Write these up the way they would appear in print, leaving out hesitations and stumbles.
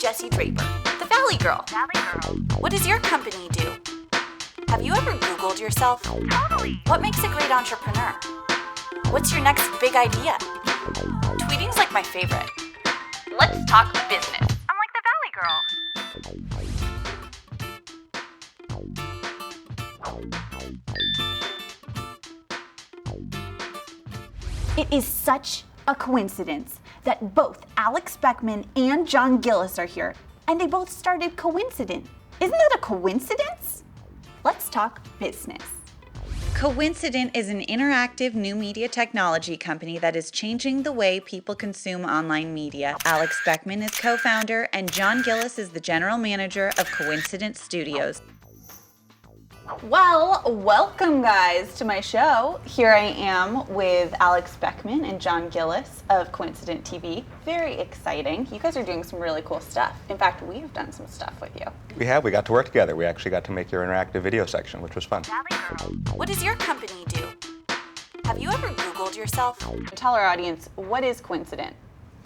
Jessie Draper, the Valley Girl. What does your company do? Have you ever Googled yourself? Totally. What makes a great entrepreneur? What's your next big idea? Tweeting's like my favorite. Let's talk business. I'm like the Valley Girl. It is such a coincidence that both Alex Beckman and John Gilles are here, and they both started Coincident. Isn't that a coincidence? Let's talk business. Coincident is an interactive new media technology company that is changing the way people consume online media. Alex Beckman is co-founder, and John Gilles is the general manager of Coincident Studios. Well, welcome guys to my show. Here I am with Alex Beckman and John Gilles of Coincident TV. Very exciting. You guys are doing some really cool stuff. In fact, we have done some stuff with you. We have. We got to work together. We actually got to make your interactive video section, which was fun. Valley Girl. What does your company do? Have you ever Googled yourself? Tell our audience, what is Coincident?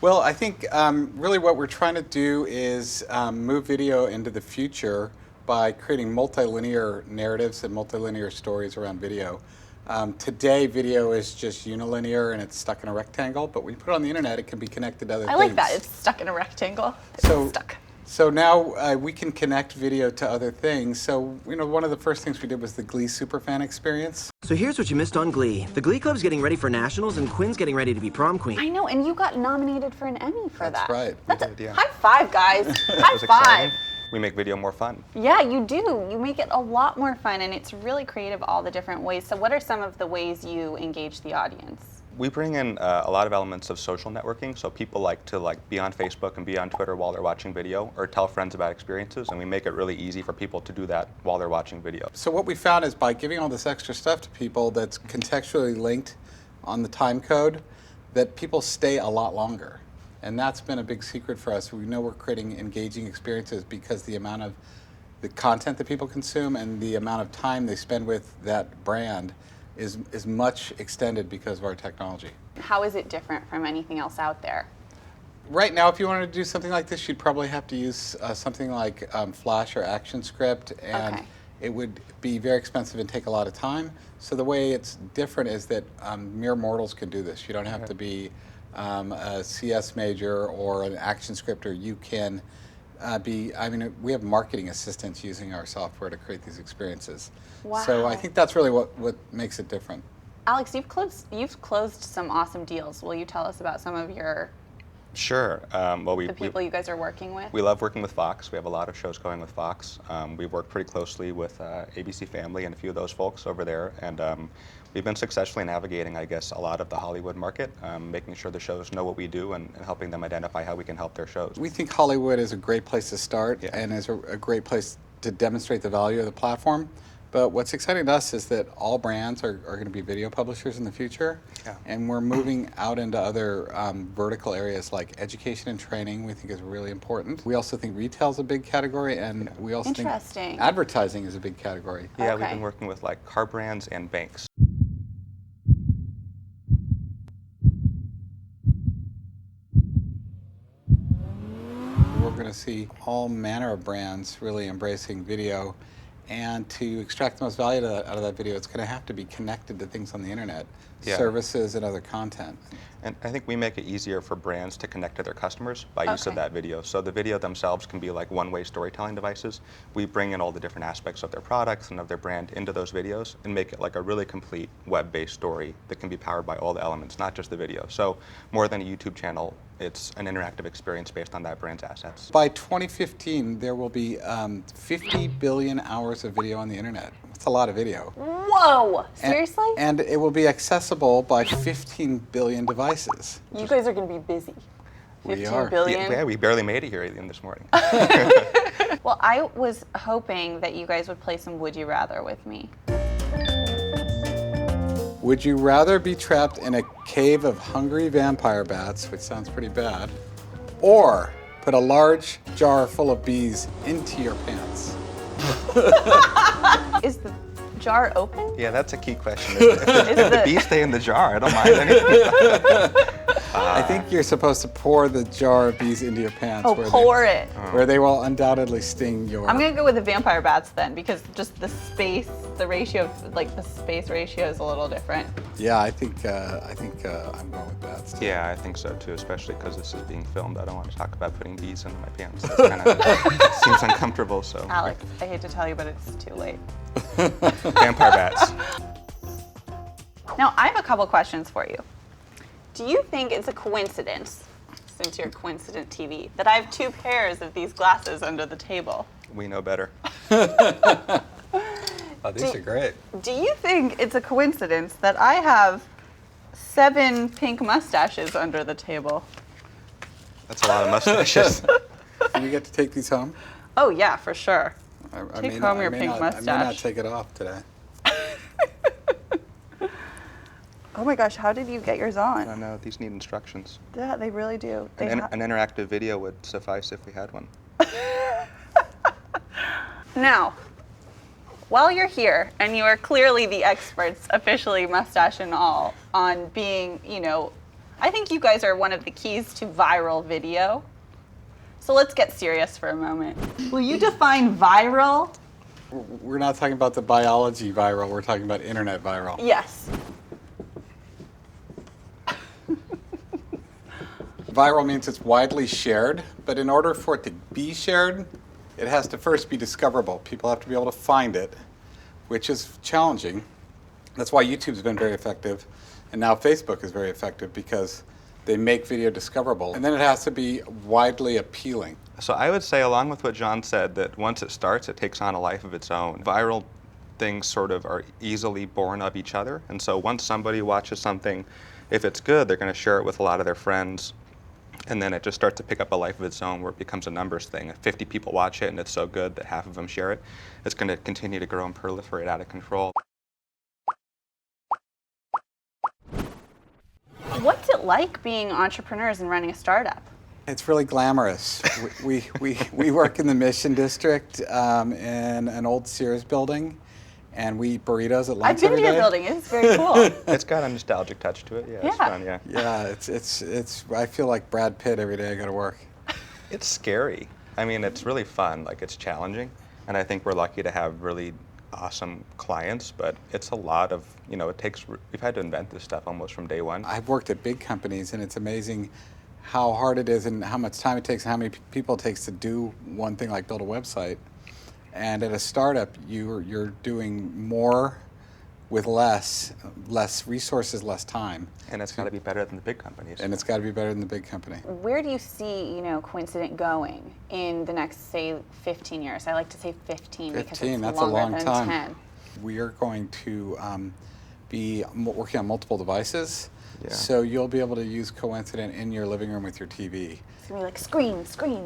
Well, I think really what we're trying to do is move video into the future by creating multilinear narratives and multilinear stories around video. Today, video is just unilinear and it's stuck in a rectangle, but when you put it on the internet, it can be connected to other things. I like that. It's stuck in a rectangle. It's stuck. So now we can connect video to other things. So, one of the first things we did was the Glee Superfan experience. So here's what you missed on Glee. The Glee Club's getting ready for nationals and Quinn's getting ready to be prom queen. I know, and you got nominated for an Emmy for that. That's right. High five, guys. High five. Exciting. We make video more fun. Yeah, you do. You make it a lot more fun, and it's really creative all the different ways. So what are some of the ways you engage the audience? We bring in a lot of elements of social networking, so people like to be on Facebook and be on Twitter while they're watching video, or tell friends about experiences, and we make it really easy for people to do that while they're watching video. So what we found is by giving all this extra stuff to people that's contextually linked on the time code, that people stay a lot longer. And that's been a big secret for us. We know we're creating engaging experiences because the amount of the content that people consume and the amount of time they spend with that brand is much extended because of our technology. How is it different from anything else out there? Right now, if you wanted to do something like this, you'd probably have to use something like Flash or ActionScript, and it would be very expensive and take a lot of time. So the way it's different is that mere mortals can do this. You don't have to be a CS major or an action scripter. You can we have marketing assistants using our software to create these experiences. Wow. So I think that's really what makes it different. Alex, you've closed some awesome deals. Will you tell us about some of your Sure. the people you guys are working with? We love working with Fox. We have a lot of shows going with Fox. We've worked pretty closely with ABC Family and a few of those folks over there, and we've been successfully navigating, I guess, a lot of the Hollywood market, making sure the shows know what we do and helping them identify how we can help their shows. We think Hollywood is a great place to start and is a great place to demonstrate the value of the platform. But what's exciting to us is that all brands are going to be video publishers in the future. Yeah. And we're moving out into other vertical areas like education and training, we think is really important. We also think retail is a big category, and we also think advertising is a big category. Yeah, we've been working with car brands and banks. We're going to see all manner of brands really embracing video. And to extract the most value out of that video, it's going to have to be connected to things on the internet, services and other content. And I think we make it easier for brands to connect to their customers by use of that video. So the video themselves can be like one-way storytelling devices. We bring in all the different aspects of their products and of their brand into those videos and make it like a really complete web-based story that can be powered by all the elements, not just the video. So more than a YouTube channel, it's an interactive experience based on that brand's assets. By 2015, there will be 50 billion hours of video on the internet. That's a lot of video. Whoa! Seriously? And it will be accessible by 15 billion devices. You guys are going to be busy. We are. 15 billion? Yeah, we barely made it here even this morning. Well, I was hoping that you guys would play some Would You Rather with me. Would you rather be trapped in a cave of hungry vampire bats, which sounds pretty bad, or put a large jar full of bees into your pants? Is the jar open? Yeah, that's a key question. If the bees stay in the jar, I don't mind anything. I think you're supposed to pour the jar of bees into your pants. Oh, pour it. Where they will undoubtedly sting your... I'm gonna go with the vampire bats then, because just the space, the ratio, like the space ratio is a little different. Yeah, I think I'm going with bats. Too. Yeah, I think so too, especially because this is being filmed. I don't want to talk about putting bees into my pants. That kind of seems uncomfortable, so. Alex, I hate to tell you, but it's too late. Vampire bats. Now, I have a couple questions for you. Do you think it's a coincidence, since you're Coincident TV, that I have 2 pairs of these glasses under the table? We know better. Oh, these are great. Do you think it's a coincidence that I have 7 pink mustaches under the table? That's a lot of mustaches. Do you get to take these home? Oh yeah, for sure. I Take may home not- your I may pink not- mustache. I may not take it off today. Oh my gosh, how did you get yours I on? know, these need instructions. Yeah, they really do. They An interactive video would suffice if we had one. Now, while you're here, and you are clearly the experts, officially mustache and all, on being, I think you guys are one of the keys to viral video. So let's get serious for a moment. Will you define viral? We're not talking about the biology viral, we're talking about internet viral. Yes. Viral means it's widely shared, but in order for it to be shared, it has to first be discoverable. People have to be able to find it, which is challenging. That's why YouTube's been very effective, and now Facebook is very effective because they make video discoverable. And then it has to be widely appealing. So I would say, along with what John said, that once it starts, it takes on a life of its own. Viral things sort of are easily born of each other, and so once somebody watches something, if it's good, they're going to share it with a lot of their friends. And then it just starts to pick up a life of its own where it becomes a numbers thing. If 50 people watch it and it's so good that half of them share it, it's going to continue to grow and proliferate out of control. What's it like being entrepreneurs and running a startup? It's really glamorous. we work in the Mission District in an old Sears building, and we eat burritos at lunch I've been to every your day. building. It's very cool. It's got a nostalgic touch to it. Yeah, it's Yeah. fun, yeah. Yeah, it's. I feel like Brad Pitt every day I go to work. It's scary. I mean, it's really fun. Like, it's challenging. And I think we're lucky to have really awesome clients, but it's a lot of, we've had to invent this stuff almost from day one. I've worked at big companies, and it's amazing how hard it is and how much time it takes and how many people it takes to do one thing like build a website. And at a startup, you're doing more with less resources, less time. And it's got to be better than the big companies. And it's got to be better than the big company. Where do you see, Coincident going in the next, say, 15 years? I like to say 15 because 15, it's that's a longer long than time. 10. We are going to be working on multiple devices. Yeah. So you'll be able to use Coincident in your living room with your TV. It's going to be like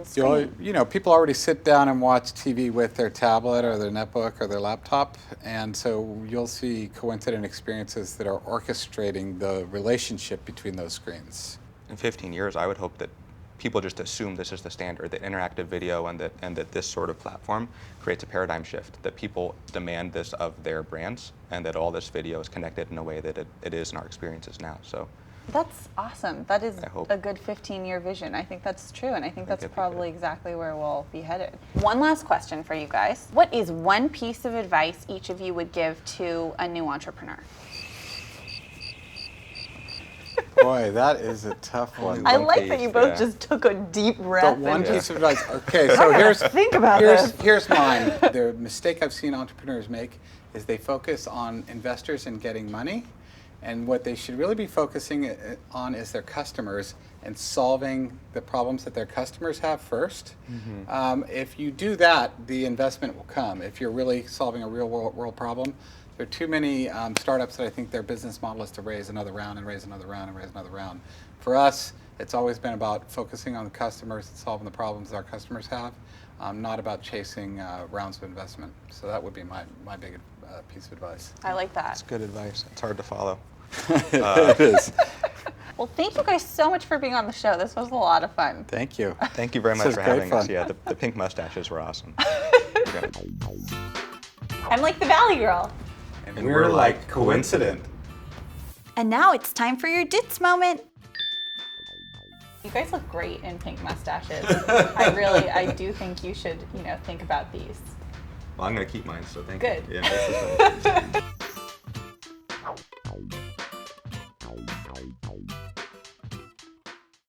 screen. People already sit down and watch TV with their tablet or their netbook or their laptop, and so you'll see Coincident experiences that are orchestrating the relationship between those screens. In 15 years, I would hope that people just assume this is the standard, that interactive video and that this sort of platform creates a paradigm shift, that people demand this of their brands, and that all this video is connected in a way that it is in our experiences now. So. That's awesome. That is I hope. a good 15-year vision. I think that's true, and I think that's it'd be probably exactly where we'll be headed. One last question for you guys. What is one piece of advice each of you would give to a new entrepreneur? Boy, that is a tough one. I One like piece, that you both yeah. just took a deep breath. But one and piece of advice. Okay, so think about this. here's mine. The mistake I've seen entrepreneurs make is they focus on investors and getting money, and what they should really be focusing on is their customers and solving the problems that their customers have first. If you do that, the investment will come. If you're really solving a real world problem, there are too many startups that I think their business model is to raise another round and raise another round and raise another round. For us, it's always been about focusing on the customers and solving the problems our customers have, not about chasing rounds of investment. So that would be my big piece of advice. I like that. That's good advice. It's hard to follow. It is. Well, thank you guys so much for being on the show. This was a lot of fun. Thank you. Thank you very This much is for great having us. fun. Yeah, the pink mustaches were awesome. I'm like the Valley Girl. And we're like Coincident. And now it's time for your Dits moment. You guys look great in pink mustaches. I do think you should, think about these. Well, I'm going to keep mine, so thank Good. you. Yeah, this is good.